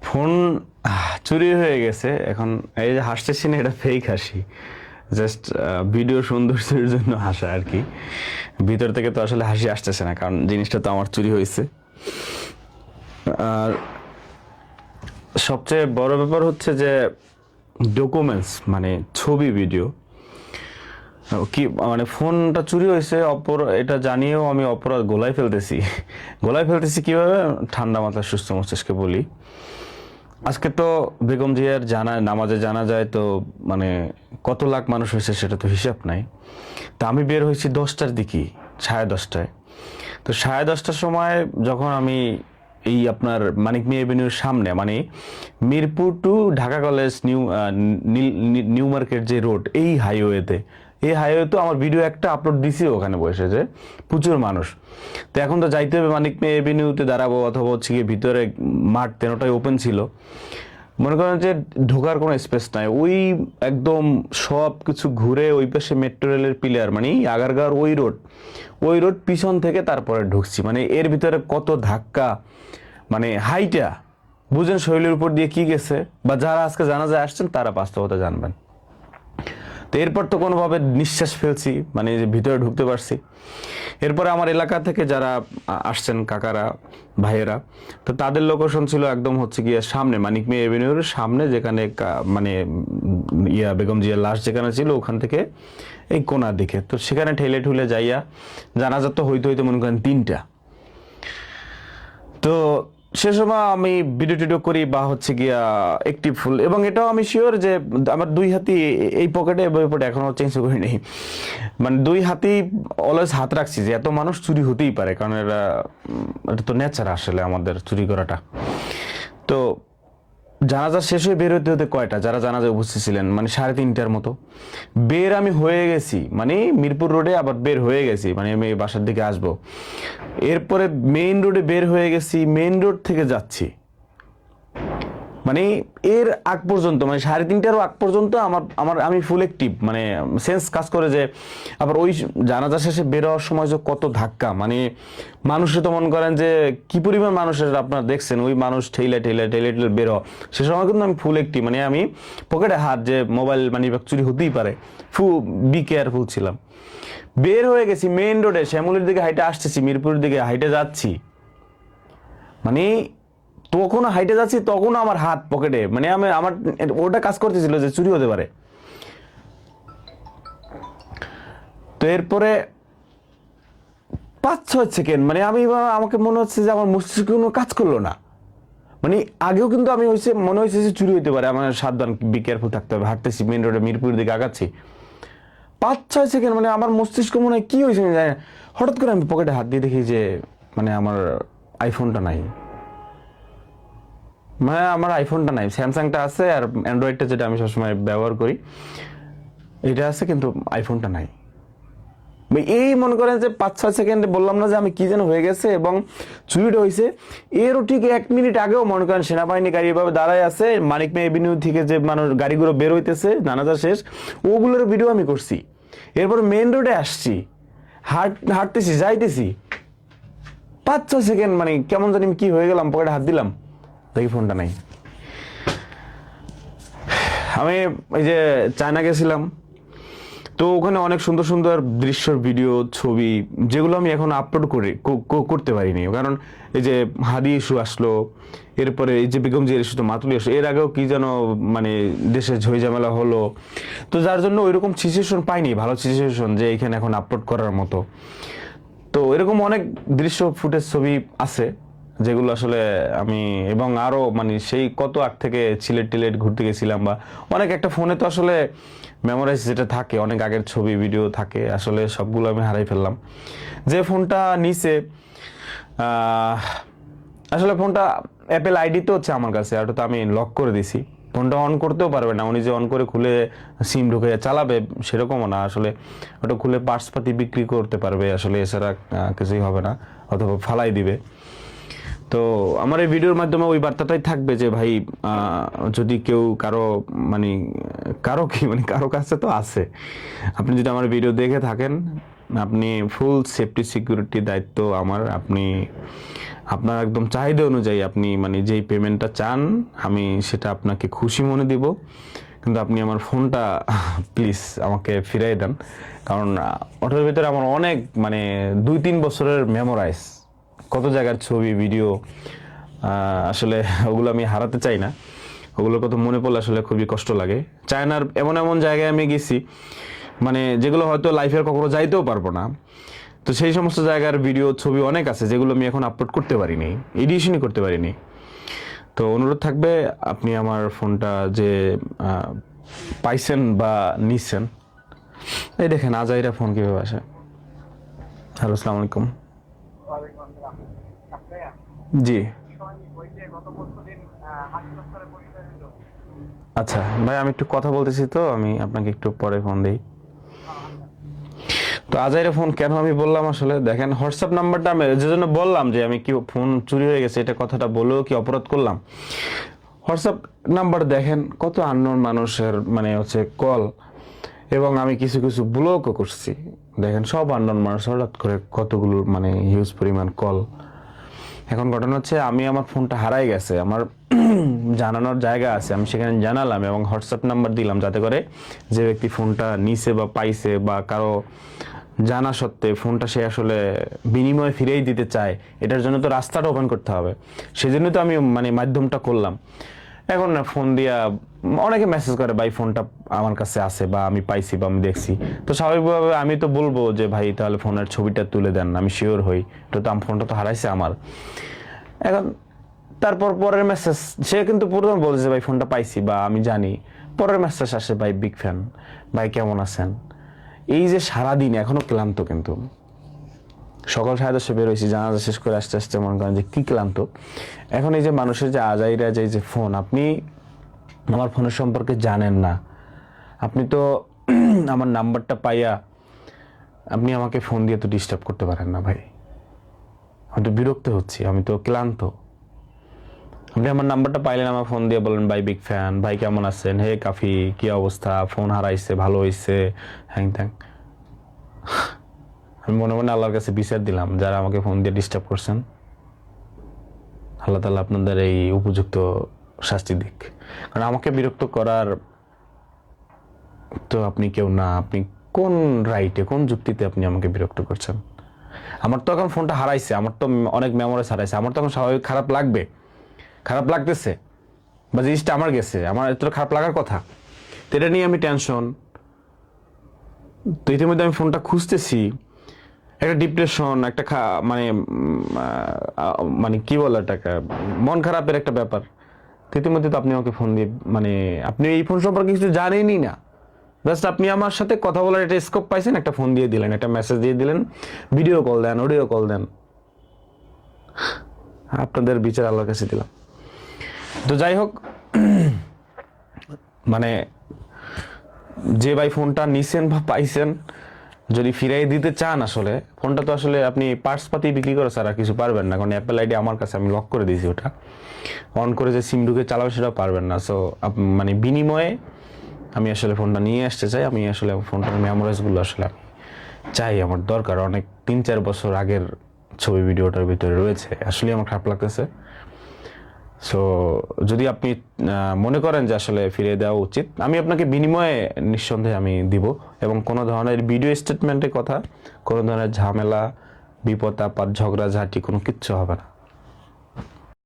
Phone চুরি হয়ে গেছে। এখন এই যে হাসতেছি না, এটা ফেক হাসি, জাস্ট ভিডিও সৌন্দর্যের জন্য হাসা আর কি। ভিতর থেকে তো আসলে হাসি আসতেছে না, কারণ জিনিসটা তো আমার চুরি হয়েছে। আর সবচেয়ে বড় ব্যাপার হচ্ছে যে ডকুমেন্টস, মানে ছবি ভিডিও কি, মানে ফোনটা চুরি হয়েছে এটা জানিয়েও আমি অপরাধ গোলায় ফেলতেছি কিভাবে? ঠান্ডা মাথায় সুস্থ মস্তিষ্কে বলি। আজকে তো বেগম জিয়ার নামাজে জানা যায়, তো মানে কত লাখ মানুষ হয়েছে সেটা তো হিসাব নাই। তা আমি বের হয়েছি 10টার দিকে, 10:30টায়। তো 10:30টার সময় যখন আমি এই আপনার মানিক মিয়া এভিনিউর সামনে, মানে Mirpur to Dhaka college new market যে রোড, এই হাইওয়ে তো আমার ভিডিও একটা আপলোড দিছি ওখানে বসে, যে প্রচুর মানুষ। তো এখন তো যাইতে হবে মানিক মিয়া এভিনিউতে দাঁড়াবো, অথবা হচ্ছে গিয়ে ভিতরে মাঠ তেরোটাই ওপেন ছিল। মনে করেন যে ঢোকার কোনো স্পেস নাই, ওই একদম সব কিছু ঘুরে ওই পাশে মেট্রো রেলের পিলার, মানে আগারগাঁওর ওই রোড পিছন থেকে তারপরে ঢুকছি। মানে এর ভিতরে কত ধাক্কা, মানে হাইটা বুঝেন শৈলীর উপর দিয়ে কি গেছে, বা যারা আজকে জানাজায় আসছেন তারা বাস্তবতা জানবেন। তো এরপর তো কোনোভাবে নিঃশ্বাস ফেলছি, মানে যে ভিতরে ঢুকতে পারছি। এরপরে আমার এলাকা থেকে যারা আসছেন কাকারা, ভাইয়েরা, তো তাদের লোকেশন ছিল একদম হচ্ছে গিয়ে সামনে মানিক মিয়া এভিনিউর সামনে, যেখানে মানে বেগম জিয়ার লাশ যেখানে ছিল ওখান থেকে এই কোনার দিকে। তো সেখানে ঠেলে ঠুলে যাইয়া জানাজা তো হইতে মনে করেন 3টা। তো সে সময় আমি ভিডিও টিডিও করি বা হচ্ছে গিয়া একটি ফুল, এবং এটাও আমি শিওর যে আমার দুই হাতি এই পকেটে এবং এই পকেটে এখনো চেঞ্জ করি নেই, মানে দুই হাতি অলওয়েজ হাত রাখছি, যে এত মানুষ চুরি হতেই পারে, কারণ এটা তো নেচার আসলে আমাদের চুরি করাটা। তো জানাজা শেষ হয়ে বের হতে কয়টা, যারা জানাজায় উপস্থিত ছিলেন, মানে 3:30টার মতো বের আমি হয়ে গেছি, মানে মিরপুর রোডে আবার বের হয়ে গেছি, মানে আমি বাসার দিকে আসবো। এরপরে মেইন রোডে বের হয়ে গেছি, মেইন রোড থেকে যাচ্ছি, মানে এর আগ পর্যন্ত, মানে 3:30টারও আগ পর্যন্ত আমি ফুল অ্যাক্টিভ, মানে সেন্স কাজ করে যে আবার ওই জানাজা শেষে বের হওয়ার সময় যে কত ধাক্কা, মানে মানুষে তো মনে করেন যে কি পরিমাণ মানুষের আপনারা দেখছেন, ওই মানুষ ঠেলে বের হওয়া। সে সময় কিন্তু আমি ফুল অ্যাক্টিভ, মানে আমি পকেটে হাত, যে মোবাইল মানে চুরি হতেই পারে, বি কেয়ারফুল ছিলাম। বের হয়ে গেছি মেইন রোডে, শ্যামলীর দিকে হাইটে আসতেছি, মিরপুরের দিকে হাইটে যাচ্ছি, মানে তখন হাইটে যাচ্ছি, তখন আমার হাত পকেটে, মানে আমার ওটা কাজ করতেছিল যে চুরি হতে পারে। তো এরপরে 5-6 সেকেন্ড, মানে আমাকে মনে হচ্ছে যে আমার মস্তিষ্ক কোনো কাজ করলো না। মানে আগেও কিন্তু মনে হয়েছে যে চুরি হতে পারে, আমার সাবধান, বি কেয়ারফুল থাকতে হবে। হাঁটতেছি মেইন রোডে, মিরপুরের দিকে আগাচ্ছি, 5-6 সেকেন্ড, মানে আমার মস্তিষ্ক মনে হয় কি হয়েছে জানি না, হঠাৎ করে আমি পকেটে হাত দিয়ে দেখি যে মানে আমার আইফোনটা নাই। মানে আমার আইফোনটা নাই, স্যামসাংটা আছে, আর অ্যান্ড্রয়েডটা যেটা আমি সবসময় ব্যবহার করি এটা আছে, কিন্তু আইফোনটা নাই। এই মনে করেন যে 5-6 সেকেন্ডে বললাম না যে আমি কি যেন হয়ে গেছে, এবং চুরিটা হয়েছে এরও ঠিক 1 মিনিট আগেও মনে করেন সেনাবাহিনী গাড়ি এভাবে দাঁড়ায় আছে, মানিক মিয়া এভিনিউ থেকে যে মানুষ গাড়িগুলো বের হইতেছে জানাজা শেষ, ওগুলোর ভিডিও আমি করছি। এরপর মেইন রোডে আসছি, হাঁটতেছি যাইতেছি, 5-6 সেকেন্ড, মানে কেমন জানি কি হয়ে গেলাম, পকেটে হাত দিলাম, দেখি ফোনটা নাই। আমি এই যে চায়না গেছিলাম, তো ওখানে অনেক সুন্দর সুন্দর দৃশ্যর ভিডিও, ছবি, যেগুলো আমি এখন আপলোড করতে পারিনি, কারণ এই যে হাদি ইস্যু আসলো, এরপরে এই যে বেগম জিয়ার ইস্যু, তো মাতুলি ইস্যু, এর আগেও কি যেন মানে দেশে ঝই ঝামেলা হলো, তো যার জন্য ওইরকম সিচুয়েশন পাইনি, ভালো সিচুয়েশন যে এখানে এখন আপলোড করার মতো। তো এরকম অনেক দৃশ্য, ফুটেজ, ছবি আছে যেগুলো আসলে আমি, এবং আরো মানে সেই কত আগ থেকে সিলেট ঘুরতে গেছিলাম, বা অনেক একটা ফোনে তো আসলে মেমোরাইজ যেটা থাকে, অনেক আগের ছবি ভিডিও থাকে, আসলে সবগুলো আমি হারাই ফেললাম। যে ফোনটা নিচে আসলে ফোনটা অ্যাপেল আইডি তো হচ্ছে আমার কাছে, আর তো আমি লক করে দিছি, ফোনটা অন করতেও পারবে না, উনি যে অন করে খুলে সিম ঢুকে চালাবে সেরকমও না, আসলে ওটা খুলে পার্টসপাতি বিক্রি করতে পারবে, আসলে এছাড়া কিছুই হবে না, অথবা ফালাই দিবে। তো আমার এই ভিডিওর মাধ্যমে ওই বার্তাটাই থাকবে যে ভাই, যদি কেউ কারো কাছে তো আছে, আপনি যদি আমার ভিডিও দেখে থাকেন, আপনি ফুল সেফটি সিকিউরিটি দায়িত্ব আমার। আপনি আপনার একদম চাহিদা অনুযায়ী আপনি মানে যেই পেমেন্টটা চান আমি সেটা আপনাকে খুশি মনে দিব, কিন্তু আপনি আমার ফোনটা প্লিজ আমাকে ফিরাই দেন। কারণ ওটার ভিতরে আমার অনেক মানে 2-3 বছরের মেমোরাইজ, কত জায়গার ছবি ভিডিও, আসলে ওগুলো আমি হারাতে চাই না। ওগুলোর কথা মনে পড়লে আসলে খুবই কষ্ট লাগে। চায়নার এমন এমন জায়গায় আমি গেছি মানে যেগুলো হয়তো লাইফের কখনো যাইতেও পারবো না, তো সেই সমস্ত জায়গার ভিডিও ছবি অনেক আছে যেগুলো আমি এখন আপলোড করতে পারিনি, এডিশনই করতে পারিনি। তো অনুরোধ থাকবে আপনি আমার ফোনটা যে পাইছেন বা নিচ্ছেন, এই দেখেন আজাইরা ফোন কিভাবে আসে। হ্যালো, আসসালামু আলাইকুম। জি আচ্ছা ভাই, আমি একটু কথা বলতেছি, তো আমি আপনাকে একটু পরে ফোন দিই। তো আজাইরা ফোন কেন আমি বললাম, আসলে দেখেন হোয়াটসঅ্যাপ নাম্বারটা আমি যে জন্য বললাম যে আমি কি ফোন চুরি হয়ে গেছে এটা কথাটা বলেও কি অপরাধ করলাম। হোয়াটসঅ্যাপ নাম্বার দেখেন কত আননোন মানুষের মানে হচ্ছে কল, এবং আমি কিছু কিছু ব্লকও করছি। দেখেন সব আননোন মানুষ, হঠাৎ করে কতগুলো মানে হিউজ পরিমাণ কল। এখন ঘটনা হচ্ছে আমি আমার ফোনটা হারাই গেছে, আমার জানানোর জায়গা আছে, আমি সেখানে জানালাম এবং হোয়াটসঅ্যাপ নাম্বার দিলাম, যাতে করে যে ব্যক্তি ফোনটা নিছে বা পাইছে বা কারো জানা সত্ত্বে ফোনটা সে আসলে বিনিময়ে ফিরেই দিতে চায়, এটার জন্য তো রাস্তাটা ওপেন করতে হবে। সেজন্য তো আমি মানে মাধ্যমটা করলাম। এখন না ফোন দিয়া অনেকে মেসেজ করে ভাই ফোনটা আমার কাছে আছে বা আমি পাইছি বা আমি দেখছি, তো স্বাভাবিকভাবে আমি তো বলবো যে ভাই তাহলে ফোনের ছবিটা তুলে দেন, আমি শিওর হই, তো ফোনটা তো হারাইছে আমার। এখন তারপর পরের মেসেজ সে কিন্তু প্রথমে বলছে ভাই ফোনটা পাইছি বা আমি জানি, পরের মেসেজ আসে ভাই বিগ ফ্যান, ভাই কেমন আছেন। এই যে সারাদিন এখনো ক্লান্ত, কিন্তু সকাল 10:30 বেরোইছি, জানাজা শেষ করে আস্তে আস্তে মনে করেন যে কি ক্লান্ত। এখন এই যে মানুষের যে আজাইরা যে ফোন, আপনি আমার ফোনের সম্পর্কে জানেন না, আপনি তো আমার নাম্বারটা পাইয়া আপনি আমাকে ফোন দিয়ে তো ডিস্টার্ব করতে পারেন না ভাই। আমি তো বিরক্ত হচ্ছি, আমি তো ক্লান্ত। আপনি আমার নাম্বারটা পাইলেন, আমার ফোন দিয়ে বলেন ভাই বিগ ফ্যান, ভাই কেমন আছেন, হে কাফি কি অবস্থা, ফোন হারাইছে, ভালো হয়েছে, হ্যাং ত্যাং। আমি মনে মনে আল্লাহর কাছে বিচার দিলাম, যারা আমাকে ফোন দিয়ে ডিস্টার্ব করছেন, আল্লাহ তাআলা আপনাদের এই উপযুক্ত শাস্তি দিক। কারণ আমাকে বিরক্ত করার তো আপনি কেউ না, আপনি কোন রাইটে কোন যুক্তিতে আপনি আমাকে বিরক্ত করছেন। আমার তো এখন ফোনটা হারাইছে, আমার তো অনেক মেমোরিজ হারাইছে, আমার তখন স্বাভাবিক খারাপ লাগবে, খারাপ লাগতেছে, বা জিনিসটা আমার গেছে, আমার এত খারাপ লাগার কথা, তো এটা নিয়ে আমি টেনশন। তো ইতিমধ্যে আমি ফোনটা খুঁজতেছি, একটা ডিপ্রেশন, একটা মানে মানে কি বলে এটাকে, মন খারাপের একটা ব্যাপার। তো ইতিমধ্যে তো আপনি আমাকে ফোন দিয়ে মানে আপনি এই ফোন সম্পর্কে কিছু জানেনই না, জাস্ট আপনি আমার সাথে কথা বলার একটা স্কোপ পাইছেন, একটা ফোন দিয়ে দিলেন, একটা মেসেজ দিয়ে দিলেন, ভিডিও কল দেন, অডিও কল দেন। আপনাদের বিচার আল্লাহর কাছে দিলাম। তো যাই হোক, মানে যে ভাই ফোনটা নিছেন বা পাইছেন, যদি ফিরাই দিতে চান, আসলে ফোনটা তো আসলে আপনি পার্টস পাতি বিক্রি করে ছাড়া কিছু পারবেন না, কারণ অ্যাপেল আইডি আমার কাছে, আমি লক করে দিয়েছি, ওটা অন করে যে সিম ঢুকে চালাবে সেটাও পারবেন না। সো মানে বিনিময়ে আমি আসলে ফোনটা নিয়ে আসতে চাই। আমি আসলে ফোনটার মেমোরিজগুলো আসলে আমি চাই, আমার দরকার। অনেক 3-4 বছর আগের ছবি ভিডিওটার ভিতরে রয়েছে, আসলে আমার খারাপ লাগতেছে। সো যদি আপনি মনে করেন যে আসলে ফিরিয়ে দেওয়া উচিত, আমি আপনাকে বিনিময়ে নিঃসন্দেহে আমি দিব, এবং কোনো ধরনের ভিডিও স্টেটমেন্টের কথা, কোনো ধরনের ঝামেলা, বিপদ আপদ, ঝগড়াঝাটি কোনো কিচ্ছু হবে না।